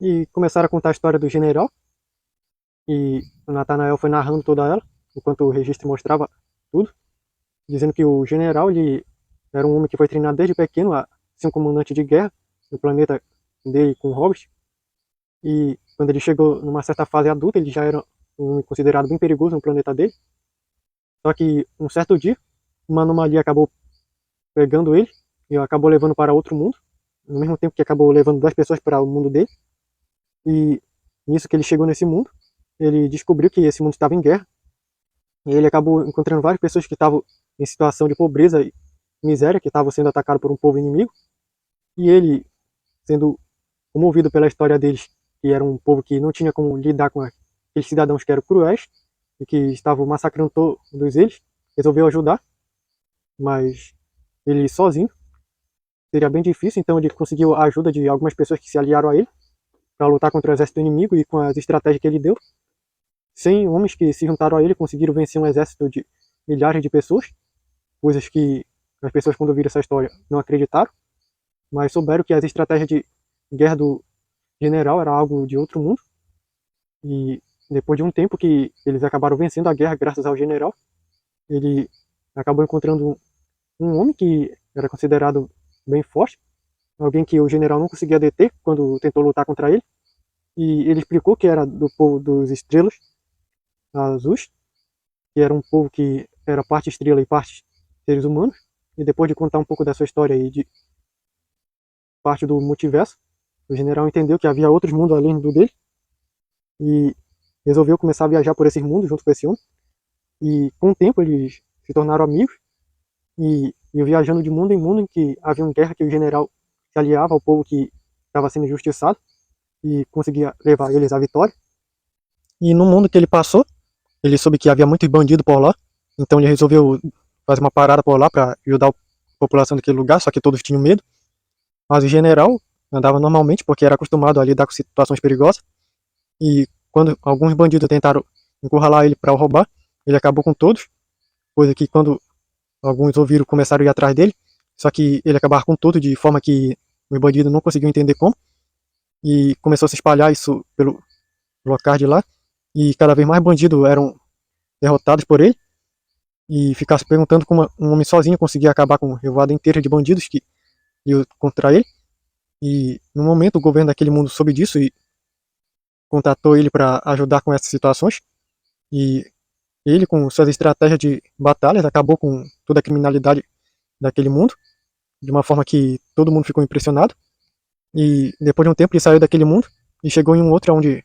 e começaram a contar a história do general, e o Natanael foi narrando toda ela, enquanto o registro mostrava tudo, dizendo que o general ele era um homem que foi treinado desde pequeno a ser um comandante de guerra no planeta dele com Hobbit, e quando ele chegou numa certa fase adulta, ele já era um homem considerado bem perigoso no planeta dele, só que um certo dia, uma anomalia acabou pegando ele e acabou levando para outro mundo, no mesmo tempo que acabou levando 2 pessoas para o mundo dele, e nisso que ele chegou nesse mundo, ele descobriu que esse mundo estava em guerra, e ele acabou encontrando várias pessoas que estavam em situação de pobreza e miséria, que estavam sendo atacados por um povo inimigo, e ele, sendo comovido pela história deles, que era um povo que não tinha como lidar com aqueles cidadãos que eram cruéis e que estavam massacrando todos eles, resolveu ajudar, mas ele sozinho seria bem difícil, então ele conseguiu a ajuda de algumas pessoas que se aliaram a ele para lutar contra o exército inimigo, e com as estratégias que ele deu, 100 homens que se juntaram a ele conseguiram vencer um exército de milhares de pessoas, coisas que as pessoas, quando viram essa história, não acreditaram, mas souberam que as estratégias de guerra do general era algo de outro mundo, e depois de um tempo que eles acabaram vencendo a guerra graças ao general, ele acabou encontrando um homem que era considerado bem forte, alguém que o general não conseguia deter quando tentou lutar contra ele, e ele explicou que era do povo dos estrelas azuis, que era um povo que era parte estrela e parte seres humanos, e depois de contar um pouco dessa história e de parte do multiverso, o general entendeu que havia outros mundos além do dele, e resolveu começar a viajar por esses mundos junto com esse homem, e com o tempo eles se tornaram amigos, e viajando de mundo em mundo em que havia uma guerra, que o general se aliava ao povo que estava sendo injustiçado e conseguia levar eles à vitória. E no mundo que ele passou, ele soube que havia muito bandido por lá, então ele resolveu fazer uma parada por lá para ajudar a população daquele lugar, só que todos tinham medo. Mas o general andava normalmente porque era acostumado a lidar com situações perigosas, e quando alguns bandidos tentaram encurralar ele para o roubar, ele acabou com todos, coisa que quando alguns ouviram começaram a ir atrás dele, só que ele acabava com todos de forma que os bandidos não conseguiam entender como, e começou a se espalhar isso pelo local de lá, e cada vez mais bandidos eram derrotados por ele, e ficar se perguntando como um homem sozinho conseguia acabar com uma revoada inteira de bandidos que iam contra ele. E no momento o governo daquele mundo soube disso e contatou ele para ajudar com essas situações, e ele, com suas estratégias de batalhas, acabou com toda a criminalidade daquele mundo, de uma forma que todo mundo ficou impressionado. E depois de um tempo ele saiu daquele mundo e chegou em um outro onde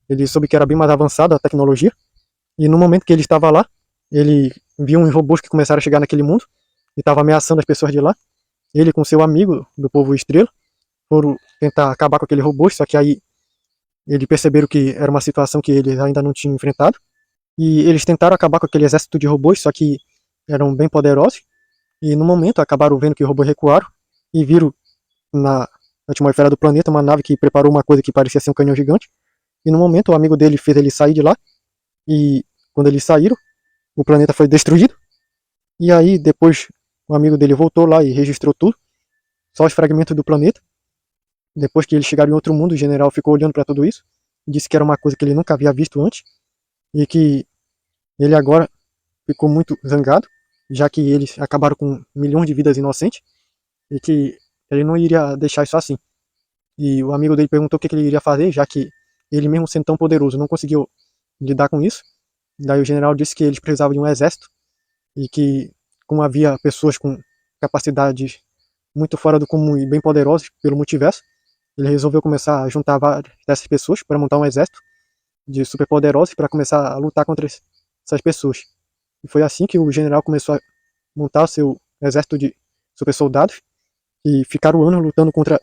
ele soube que era bem mais avançada a tecnologia, e no momento que ele estava lá, ele viu uns robôs que começaram a chegar naquele mundo e estavam ameaçando as pessoas de lá. Ele, com seu amigo do povo Estrela, foram tentar acabar com aquele robô, só que aí eles perceberam que era uma situação que eles ainda não tinham enfrentado, e eles tentaram acabar com aquele exército de robôs, só que eram bem poderosos, e no momento acabaram vendo que os robôs recuaram e viram na atmosfera do planeta uma nave que preparou uma coisa que parecia ser um canhão gigante, e no momento o amigo dele fez ele sair de lá, e quando eles saíram, o planeta foi destruído, e aí depois o amigo dele voltou lá e registrou tudo, só os fragmentos do planeta. Depois que eles chegaram em outro mundo, o general ficou olhando para tudo isso, e disse que era uma coisa que ele nunca havia visto antes, e que ele agora ficou muito zangado, já que eles acabaram com milhões de vidas inocentes, e que ele não iria deixar isso assim. E o amigo dele perguntou o que ele iria fazer, já que ele, mesmo sendo tão poderoso, não conseguiu lidar com isso. Daí o general disse que eles precisavam de um exército, e que, como havia pessoas com capacidades muito fora do comum e bem poderosas pelo multiverso, ele resolveu começar a juntar várias dessas pessoas para montar um exército de superpoderosos para começar a lutar contra essas pessoas. E foi assim que o general começou a montar o seu exército de super soldados, e ficaram anos lutando contra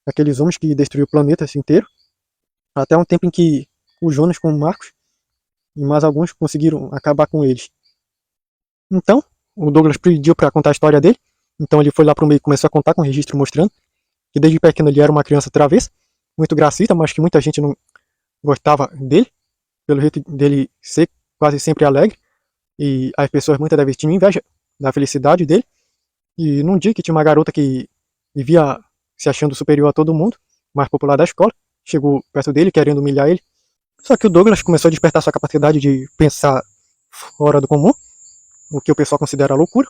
aqueles homens que destruíram o planeta inteiro, até um tempo em que o Jonas com o Marcos e mais alguns conseguiram acabar com eles. Então, o Douglas pediu para contar a história dele, então ele foi lá pro meio e começou a contar com o registro mostrando que desde pequeno ele era uma criança travessa, muito gracista, mas que muita gente não gostava dele, pelo jeito dele ser quase sempre alegre, e as pessoas muitas vezes tinham inveja da felicidade dele. E num dia que tinha uma garota que vivia se achando superior a todo mundo, mais popular da escola, chegou perto dele querendo humilhar ele. Só que o Douglas começou a despertar sua capacidade de pensar fora do comum, o que o pessoal considera loucura,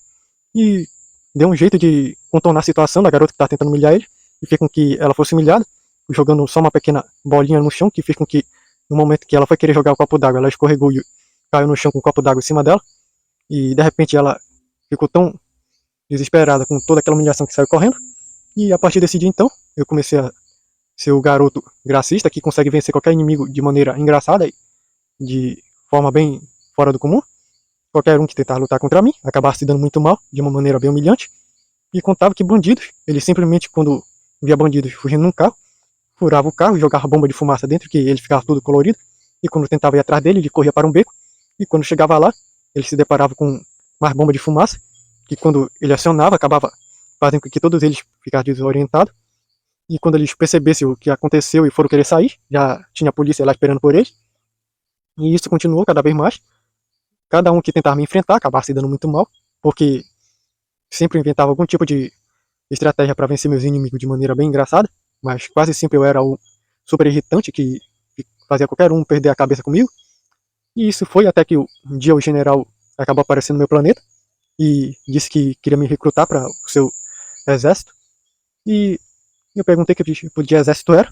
e deu um jeito de contornar a situação da garota que estava tentando humilhar ele, e fez com que ela fosse humilhada, jogando só uma pequena bolinha no chão, que fez com que, no momento que ela foi querer jogar o copo d'água, ela escorregou e caiu no chão com o copo d'água em cima dela, e de repente ela ficou tão desesperada com toda aquela humilhação que saiu correndo, e a partir desse dia então, eu comecei a ser o garoto gracista que consegue vencer qualquer inimigo de maneira engraçada, de forma bem fora do comum. Qualquer um que tentar lutar contra mim acabava se dando muito mal, de uma maneira bem humilhante. E contava que bandidos, ele simplesmente, quando via bandidos fugindo num carro, furava o carro e jogava bomba de fumaça dentro, que ele ficava tudo colorido. E quando tentava ir atrás dele, ele corria para um beco. E quando chegava lá, ele se deparava com mais bomba de fumaça, que quando ele acionava, acabava fazendo com que todos eles ficassem desorientados. E quando eles percebessem o que aconteceu e foram querer sair, já tinha a polícia lá esperando por eles. E isso continuou cada vez mais. Cada um que tentava me enfrentar acabava se dando muito mal, porque sempre inventava algum tipo de estratégia para vencer meus inimigos de maneira bem engraçada, mas quase sempre eu era o super irritante que fazia qualquer um perder a cabeça comigo. E isso foi até que um dia o general acabou aparecendo no meu planeta e disse que queria me recrutar para o seu exército. E eu perguntei que tipo de exército era,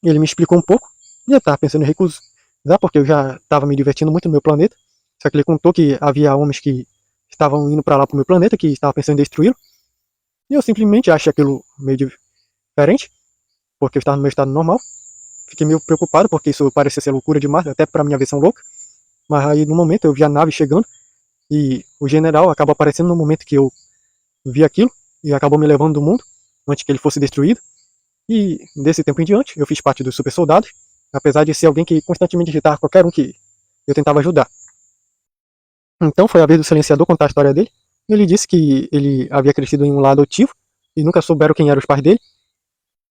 e ele me explicou um pouco, e eu estava pensando em recusar, porque eu já estava me divertindo muito no meu planeta, só que ele contou que havia homens que estavam indo para lá pro meu planeta, que estavam pensando em destruí-lo, e eu simplesmente achei aquilo meio diferente, porque eu estava no meu estado normal, fiquei meio preocupado, porque isso parecia ser loucura demais, até para minha versão louca, mas aí no momento eu vi a nave chegando, e o general acabou aparecendo no momento que eu vi aquilo, e acabou me levando do mundo, antes que ele fosse destruído. E desse tempo em diante, eu fiz parte dos super soldados, apesar de ser alguém que constantemente irritava qualquer um que eu tentava ajudar. Então foi a vez do silenciador contar a história dele. Ele disse que ele havia crescido em um lar adotivo e nunca souberam quem eram os pais dele,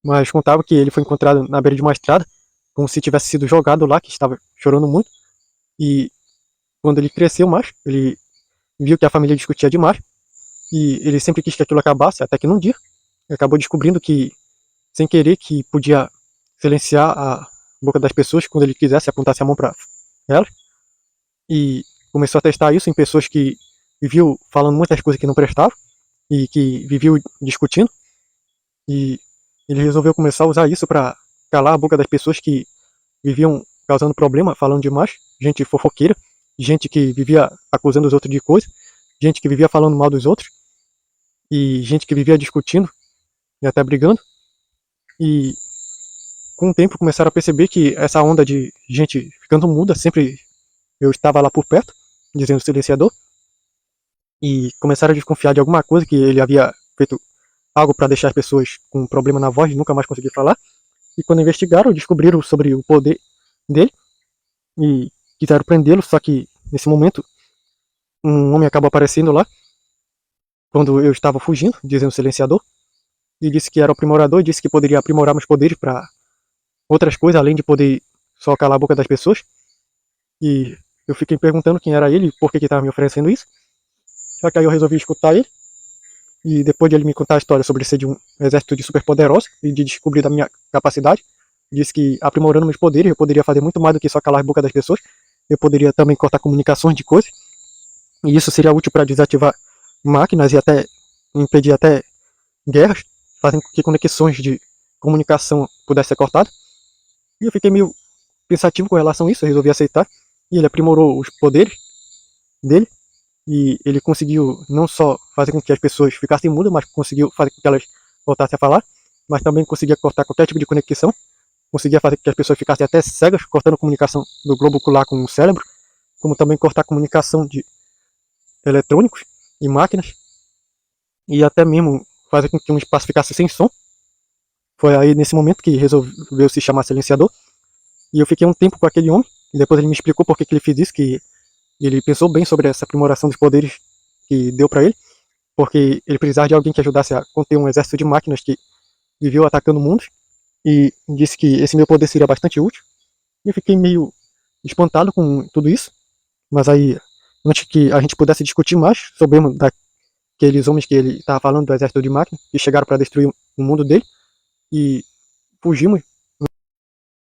mas contava que ele foi encontrado na beira de uma estrada, como se tivesse sido jogado lá, que estava chorando muito. E quando ele cresceu mais, ele viu que a família discutia demais e ele sempre quis que aquilo acabasse, até que num dia ele acabou descobrindo que, sem querer, que podia silenciar a boca das pessoas quando ele quisesse, apontasse a mão para elas. E começou a testar isso em pessoas que viviam falando muitas coisas que não prestavam e que viviam discutindo. E ele resolveu começar a usar isso para calar a boca das pessoas que viviam causando problema, falando demais, gente fofoqueira, gente que vivia acusando os outros de coisa, gente que vivia falando mal dos outros e gente que vivia discutindo e até brigando. E com o tempo começaram a perceber que essa onda de gente ficando muda, sempre eu estava lá por perto, dizendo silenciador, e começaram a desconfiar de alguma coisa, que ele havia feito algo para deixar as pessoas com um problema na voz e nunca mais conseguir falar. E quando investigaram, descobriram sobre o poder dele e quiseram prendê-lo, só que nesse momento um homem acabou aparecendo lá quando eu estava fugindo, dizendo silenciador, e disse que era o aprimorador e disse que poderia aprimorar meus poderes para outras coisas, além de poder só calar a boca das pessoas. E eu fiquei perguntando quem era ele e por que ele estava me oferecendo isso. Só que aí eu resolvi escutar ele. E depois de ele me contar a história sobre ser de um exército de superpoderosos e de descobrir da minha capacidade, disse que aprimorando meus poderes eu poderia fazer muito mais do que só calar a boca das pessoas. Eu poderia também cortar comunicações de coisas. E isso seria útil para desativar máquinas e até impedir até guerras, fazendo com que conexões de comunicação pudessem ser cortadas. E eu fiquei meio pensativo com relação a isso, eu resolvi aceitar. E ele aprimorou os poderes dele. E ele conseguiu não só fazer com que as pessoas ficassem mudas, mas conseguiu fazer com que elas voltassem a falar, mas também conseguia cortar qualquer tipo de conexão, conseguia fazer com que as pessoas ficassem até cegas, cortando a comunicação do globo ocular com o cérebro, como também cortar a comunicação de eletrônicos e máquinas, e até mesmo fazer com que um espaço ficasse sem som. Foi aí nesse momento que resolveu se chamar silenciador, e eu fiquei um tempo com aquele homem, e depois ele me explicou por que ele fez isso, que ele pensou bem sobre essa aprimoração dos poderes que deu para ele, porque ele precisava de alguém que ajudasse a conter um exército de máquinas que viviam atacando o mundo, e disse que esse meu poder seria bastante útil. E eu fiquei meio espantado com tudo isso, mas aí, antes que a gente pudesse discutir mais, soubemos daqueles homens que ele estava falando do exército de máquinas, que chegaram para destruir o mundo dele, e fugimos